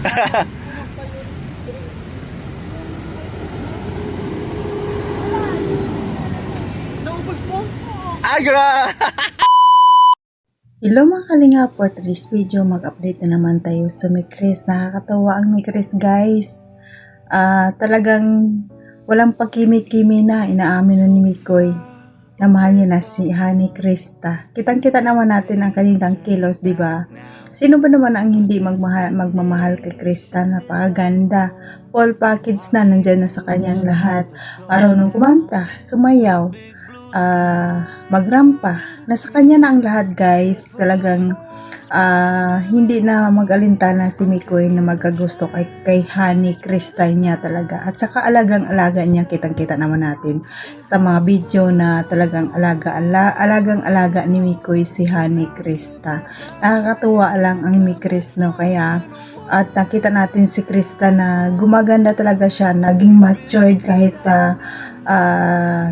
Naubos mo? Agra! Hello mga kalinga, for today's video mag-update na naman tayo sa Mikris. Nakakatawa ang Mikris guys. Talagang walang pagkimi-kimi na, inaamin na ni Mikoy na mahal niya na si Honey Krista. Kitang-kita naman natin ang kanilang kilos, di ba? Sino ba naman ang hindi magmamahal kay Krista? Napakaganda. Full package na, nandyan na sa kanyang lahat. Marunong kumanta, sumayaw, magrampa. Nasa kanya na ang lahat guys. Talagang hindi na mag-alintana si Mikoy na magkagusto kay Honey Krista niya talaga. At saka alagang-alaga niya, kitang-kita naman natin sa mga video na talagang alagang-alaga ni Mikoy si Honey Krista. Nakakatuwa lang ang Mikris, no? Kaya at nakita natin si Krista na gumaganda talaga siya, naging matured kahit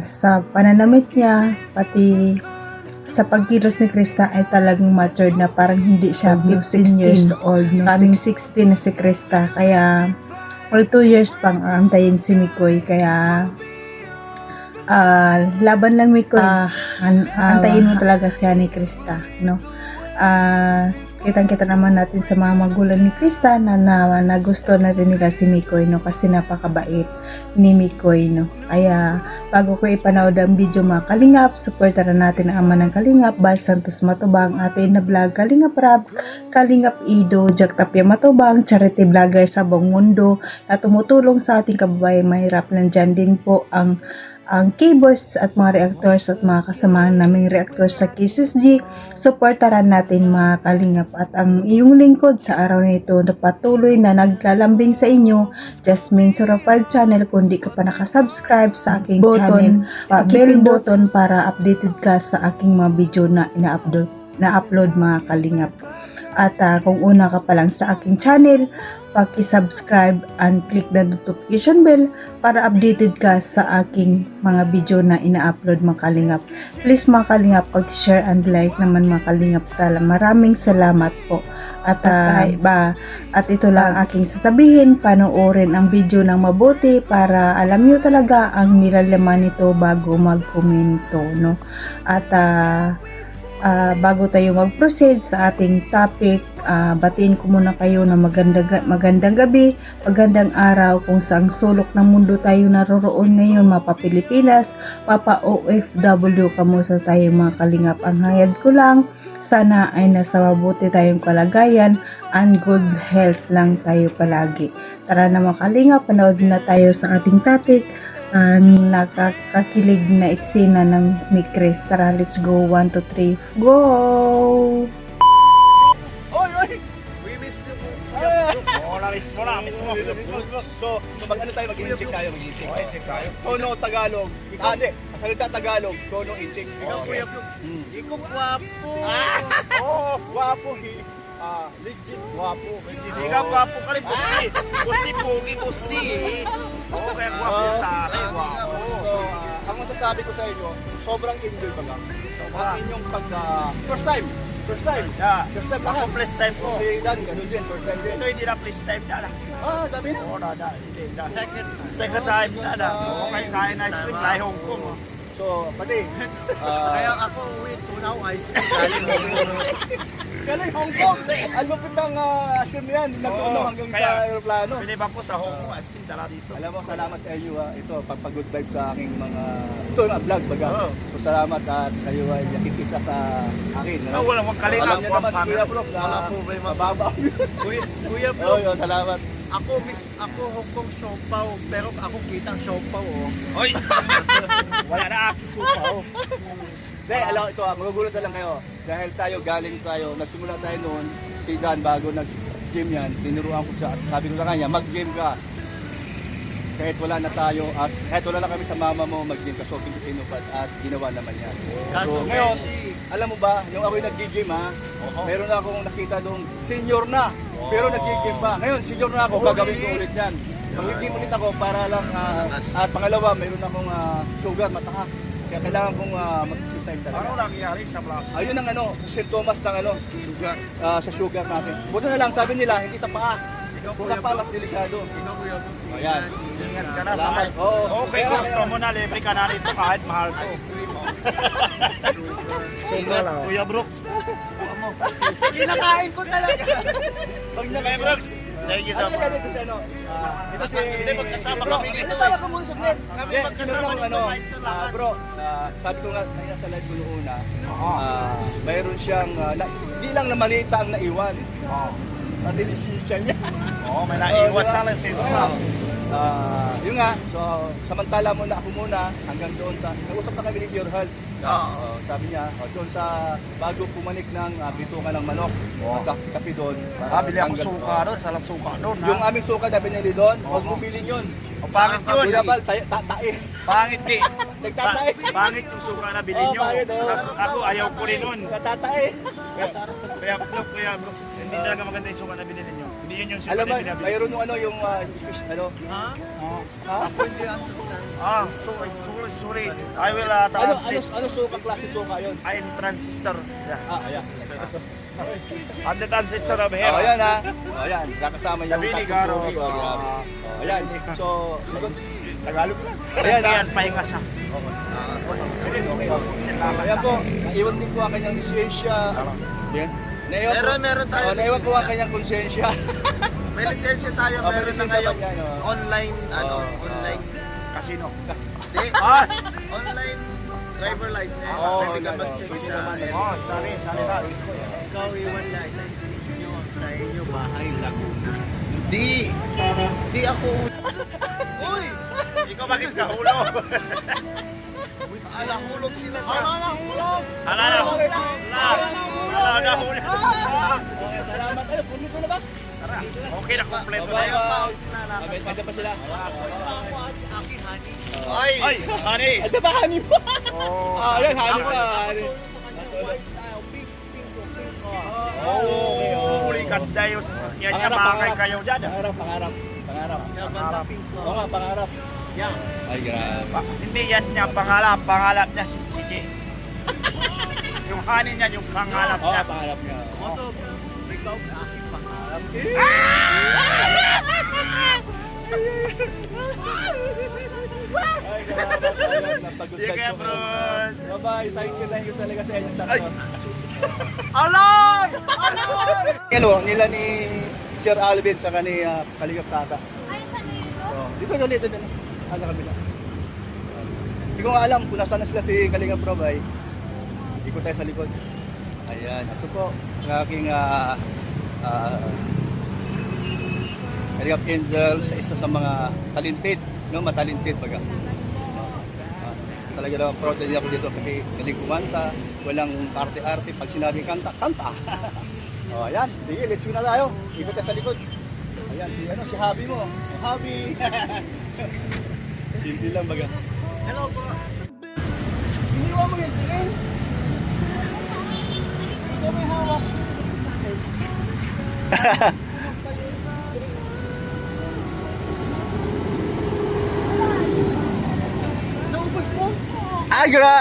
sa pananamit niya, pati sa pagkilos ni Krista ay talagang matured na, parang hindi siya 15 years old, no? Kaming 16 na si Krista, kaya all 2 years pang antayin si Mikoy, kaya laban lang Mikoy, antayin mo talaga si Honey Krista, no? Kitang-kita naman natin sa mga magulang ni Krista na gusto na rin nila si Mikoy, no? Kasi napakabait ni Mikoy, no? Kaya bago ko ipanood ang video mga kalingap, supportaran natin ang ama ng kalingap, Bal Santos Matubang, atin na vlog, Kalingap Rab, Kalingap Ido, Jack Tapia Matubang, charity vlogger sa buong mundo na tumutulong sa ating kababayan mahirap. Nandyan din po ang keyboards at mga reactors at mga kasamahan naming reactors sa Kisses G. Supportaran natin mga kalingap, at ang iyong lingkod sa araw na ito na patuloy na naglalambing sa inyo, Jasmine 05 channel. Kung di ka pa nakasubscribe sa aking channel, bell button para updated ka sa aking mga video na ina-upload mga kalingap. At kung una ka pa lang sa aking channel, paki-subscribe and click the notification bell para updated ka sa aking mga video na ina-upload mga kalingap. Please mga kalingap, pag-share and like naman mga kalingap. Maraming salamat po. At ito lang aking sasabihin, panoorin ang video ng mabuti para alam nyo talaga ang nilalaman nito bago mag-komento, no? At bago tayo mag-proceed sa ating topic, batiin ko muna kayo na magandang gabi, magandang araw kung saang sulok ng mundo tayo naroroon ngayon, mapa Pilipinas, mapa OFW, kamusta tayo mga kalingap. Ang hayad ko lang, sana ay nasa mabuti tayong kalagayan and good health lang tayo palagi. Tara na mga kalingap, panood na tayo sa ating topic. Nakakakilig na eksena ng Mikris. Tara, let's go. 1, 2, 3, go! Oy! We miss you. Miss mo. So mag-ano tayo, mag-i-check tayo. Mag-i-check tayo. Tono Tagalog. Salita Tagalog. Tono i-check. Ikaw, Kuya Blue. Ikaw, gwapo. Gwapo. Legit gwapo. Ikaw, gwapo ka rin. Pusti. Oo, kaya gwapo yung taray. Gwapo. Ang masasabi ko sa inyo, sobrang enjoy baga. Ang inyong first time. Yeah. First time lahat. Ako first time ko. Si Dan, ganun din. First time din. Ito hindi na first time na lang. Dami na? Oo, hindi. Second time na lang. Okay, kaya na ice cream. Lahi Hong Kong. So, pati. Kaya ako uwi, tunaw, ice cream. Galing Hong Kong. Ang lupit ng ice cream na yan. Nagtunaw hanggang sa aeroplano. Pinibang ko sa Hong Kong, ice cream dala dito. Alam mo, salamat sa inyo. Ito, pagpag-good vibe sa aking mga... Ito yung vlog baga. So, salamat at kayo ay nakikisa sa akin. Walang magkalinga. Alam niyo naman si Kuya Brooks. Walang problema. Mababaw. Kuya Brooks. Oo, salamat. Ako Hong Kong siopaw, pero ako kitang siopaw, oh. Oy! Wala na ako siopaw. Hindi, alam ito, magugulat na lang kayo. Dahil galing tayo, nagsimula tayo noon, si Dan bago nag-gym yan, tinuruan ko siya at sabi ko sa kanya, mag-gym ka. Kahit wala na tayo at kahit wala na kami sa mama mo, mag-gym ka. So, pinupad at ginawa naman yan. So, ngayon, alam mo ba, nung ako'y nag-gym meron na akong nakita doon, senior na, pero nag-gym pa. Ngayon, senior na ako, gagawin ko ulit yan. Mag-gym ulit ako para lang, at pangalawa, meron akong sugar, mataas. Kaya kailangan kong mag-exercise talaga. Ano nangyari sa plus? Ayun ang symptomas ng sugar. Sa sugar natin. Buto na lang, sabi nila, hindi sa paa. Ikaw, Kung Kuya pa, mas Brooks. delikado. Ikaw, Kuya Brooks. Ayan. Ingat ka na sa Salamat. kahit. Oo. Okay, Kaya- gusto mo na, libre ka na rito kahit mahal to. Ingat, Kuya Brooks. Kinakain ko talaga. Pag Kuya Brooks, thank you so Ano much. yan ito si ano? Ito si... Hindi, magkasama Bro, kami dito ano tawag ko muna sa vlog? Kami Hindi, magkasama sino lang dito ano, kahit sa lahat. bro, sabi ko nga kanina sa live ko noong una, mayroon siyang, hindi lang na malita ang naiwan. Pati lisensya niya. Oo, may naiwas sa lesson. Yun nga, so samantala muna ako muna hanggang doon sa, nag-usap na kami ni Pure Health. Sabi niya, doon sa bago pumanik ng bituka ng manok, magkapi doon. Bili ako suka doon, salang suka doon. Yung aming suka na binili doon, huwag mo bilhin yun. Pangit yun. Kuya Bal, tae. Pangit di. Nagtatae. Pangit yung suka na bilhin nyo. pangit, oh. Ako, ayaw ko rin nun. Natatae. Kuya Brooks, hindi talaga maganda yung suka na binili nyo. Hindi yun yung suka Alam mo, na binili. mayroon yung ano, yung fish, ano? Ha? Ha? Ako hindi understand. Sorry. I will translate. Ano suka, klase suka yun? I'm transistor. Yeah. Ayan. I'm the transistor of here. Ayan ha. Ayan, kakasama yung Nabili, tatlong Garo. tubig. Grabe. Ayan, so, Tagalog lang. Ayan, Ayan, pahinga siya. ayan po, naiwan din po ang kanyang lisensya. Yan. Meron tayo Naiwan po ang lisensya. kanyang konsensya. May lisensya tayo, May meron na lisensya ngayong ba yan, oh? online, online, Casino. hindi, Ah! online driver license. Oo, Pwede ka ano, mag-check pwede sa, naman eh. Oh, sorry na. ikaw iwan license nyo sa inyo bahay, Laguna. Di ako, uy! Ikaw bakit kahulog? Nahulog sila sa... nahulog! Hala na hulog. Hala na hulog. Okay, salamat. Ano, puno ko na ba? Tara. Okay na, kompleto na Bye-bye. yun. Medyo pa sila. Akin, honey. Ay, honey. Ano ba, hani mo? Oh. Ayan, hani pa. Hani. White, pink. Oh, huli ganda yung sasakyan niya. Pangarap, Bakay kayo dyan. Pangarap. Ganda pink ko. Oo nga, pangarap. Yan. Ay, grabe. Hindi yan niya pangalap niya si CJ. Yung honey niya, yung pangalap Oo, niya. pangarap niya. Moto, ikaw aking pangarap. Ay, grabe. Napagod Sige, ka, bro. Bye-bye. Thank you talaga sa inyong tatlo. Alon! Hello, nila ni Sir Alvin sa ni Kalingap Tata. Ay, saan mo yun? So, dito. Sa kabila. Hindi ko nga alam kung nasaan na sila si Kalingap Rob ay ikot tayo sa likod. Ayan, ito po ang aking Kalingap Angels, isa sa mga talented, no, matalented baga. Talaga daw proud din ako dito kasi galing kumanta, walang arte-arte pag sinabi kanta. Oh, ayan, sige, let's go na tayo. Ikot tayo sa likod. Ayan, si Habi mo. Si Habi. Simple lang baga. Hello po. Iniwan mo yung tingin. Ito may hawak. Naubos mo? Agra!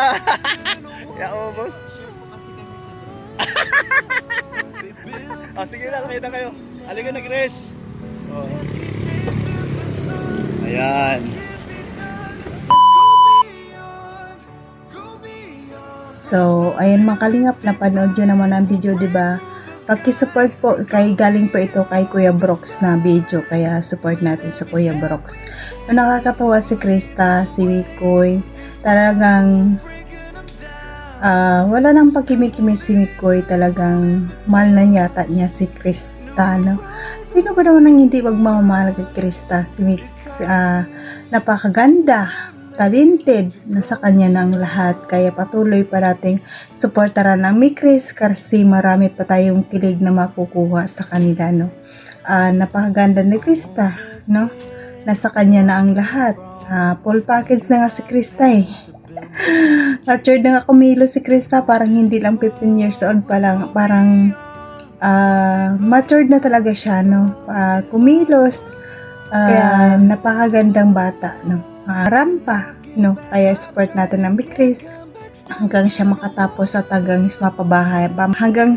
Ya, ubos. Oh, sige na, nakita kayo. Halika na, Grace. Oh. Ayan. So, ayun mga kalingap, napanood nyo naman ang video, di ba? Paki-support po, kay galing po ito kay Kuya Brooks na video, kaya support natin sa Kuya Brooks. No, nakakatawa si Krista, si Mikoy, talagang wala nang pagkimikimi si Mikoy, talagang mahal na yata niya si Krista, no? Sino ba naman ang hindi magmamahal kay Krista? Napakaganda, talented, nasa kanya ng lahat, kaya patuloy pa nating suportaran ang Mikris kasi marami pa tayong kilig na makukuha sa kanila, no. Napakaganda ni Krista, no, nasa kanya na ang lahat. Full package na nga si Krista eh. Matured na nga kumilo si Krista, parang hindi lang 15 years old pa lang, parang matured na talaga siya, no. Kumilos, kaya napakagandang bata, no. Rampa, no, kaya support natin ang Big Chris. hanggang siya makatapos at hanggang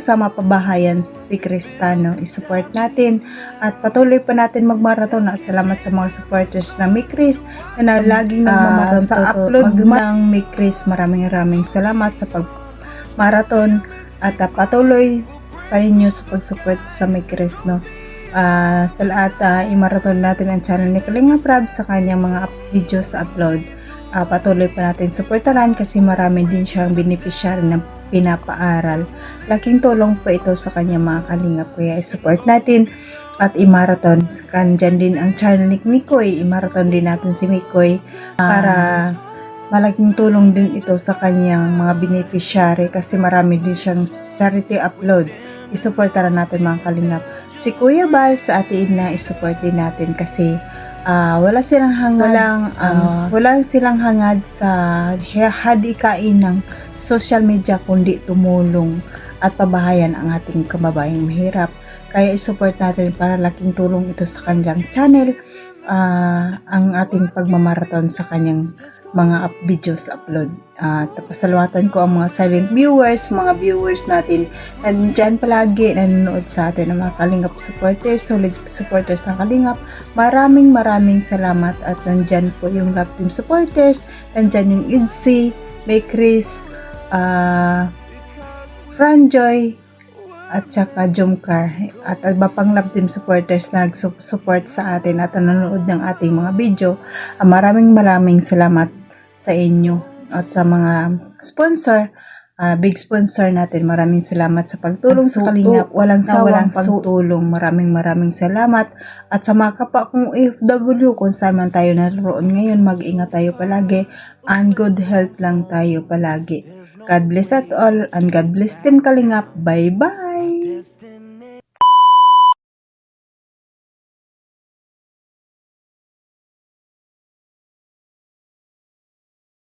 sa mapabahayan si Kristano. I-support natin at patuloy pa natin magmarathon at salamat sa mga supporters ng Mick Chris na laging nagmamarathon sa upload ng Mick Chris. Maraming salamat sa pagmarathon at patuloy pa rin nyo sa pag-support sa Mick Chris, no? Sa lahat, i-marathon natin ang channel ni Kalinga Prab sa kanyang mga videos sa upload. Patuloy pa natin supportaran kasi marami din siyang beneficiary ng pinapaaral. Laking tulong po ito sa kanyang mga kalingap, kaya i-support natin at i-marathon. Dyan din ang channel ni Mikoy, i-marathon din natin si Mikoy para malaking tulong din ito sa kanyang mga beneficiary kasi marami din siyang charity upload. I-supportaran natin mga kalingap. Si Kuya Bal sa Ate Edna, i-support din natin kasi wala silang hangad sa hadikain ng social media kundi tumulong at pabahayan ang ating kababayang mahirap. Kaya i-support natin para laking tulong ito sa kanilang channel, ang ating pagmamarathon sa kanyang mga videos upload. Pasalamatan ko ang mga silent viewers, mga viewers natin nandyan palagi nanonood sa atin, ang mga Kalingap supporters, solid supporters ng Kalingap. Maraming salamat at nandyan po yung Love Team supporters, nandyan yung Idsi, May Chris, Franjoy, at saka Jomcar at iba pang Love Team supporters na nag-support sa atin at nanonood ng ating mga video. Maraming salamat sa inyo at sa mga sponsor, big sponsor natin. Maraming salamat sa pagtulong sa Kalingap, walang sawang pagtulong. Maraming salamat at sa mga kapwa kong OFW kung saan man tayo naroon ngayon, mag-ingat tayo palagi and good health lang tayo palagi. God bless at all and God bless Team Kalingap. Bye bye.